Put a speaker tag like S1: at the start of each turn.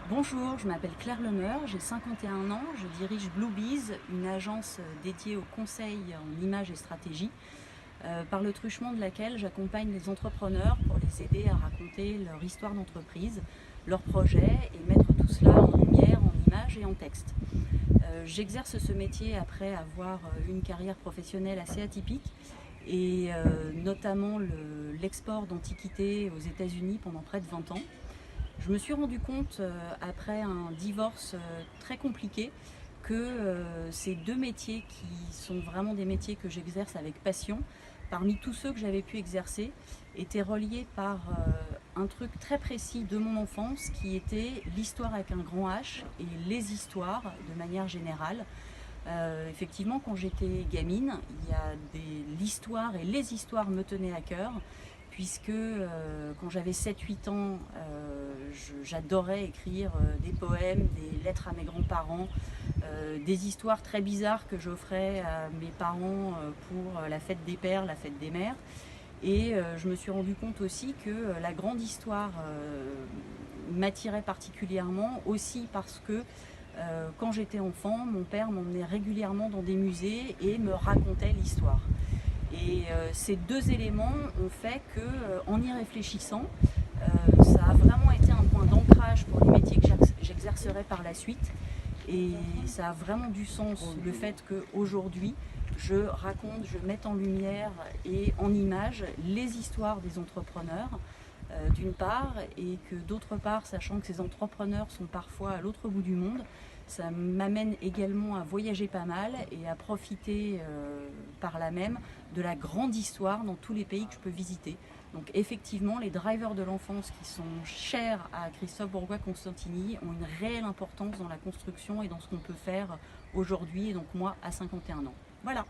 S1: Bonjour, je m'appelle Claire Lemeur, j'ai 51 ans, je dirige Bluebees, une agence dédiée au conseil en images et stratégie, par le truchement de laquelle j'accompagne les entrepreneurs pour les aider à raconter leur histoire d'entreprise, leurs projets et mettre tout cela en lumière, en images et en texte. J'exerce ce métier après avoir une carrière professionnelle assez atypique et notamment l'export d'antiquités aux États-Unis pendant près de 20 ans. Je me suis rendu compte, après un divorce très compliqué, que ces deux métiers qui sont vraiment des métiers que j'exerce avec passion, parmi tous ceux que j'avais pu exercer, étaient reliés par un truc très précis de mon enfance qui était l'histoire avec un grand H et les histoires de manière générale. Effectivement, quand j'étais gamine, l'histoire et les histoires me tenaient à cœur, puisque quand j'avais 7-8 ans, j'adorais écrire des poèmes, des lettres à mes grands-parents, des histoires très bizarres que j'offrais à mes parents pour la fête des pères, la fête des mères. Et je me suis rendu compte aussi que la grande histoire m'attirait particulièrement, aussi parce que quand j'étais enfant, mon père m'emmenait régulièrement dans des musées et me racontait l'histoire. Et ces deux éléments ont fait que, en y réfléchissant, ça a vraiment été un point d'ancrage pour les métiers que j'exercerai par la suite. Et ça a vraiment du sens, le fait qu'aujourd'hui, je raconte, je mette en lumière et en image les histoires des entrepreneurs, d'une part, et que d'autre part, sachant que ces entrepreneurs sont parfois à l'autre bout du monde, ça m'amène également à voyager pas mal et à profiter par là même de la grande histoire dans tous les pays que je peux visiter. Donc effectivement, les drivers de l'enfance qui sont chers à Christophe Bourgois-Constantini ont une réelle importance dans la construction et dans ce qu'on peut faire aujourd'hui, et donc moi à 51 ans. Voilà.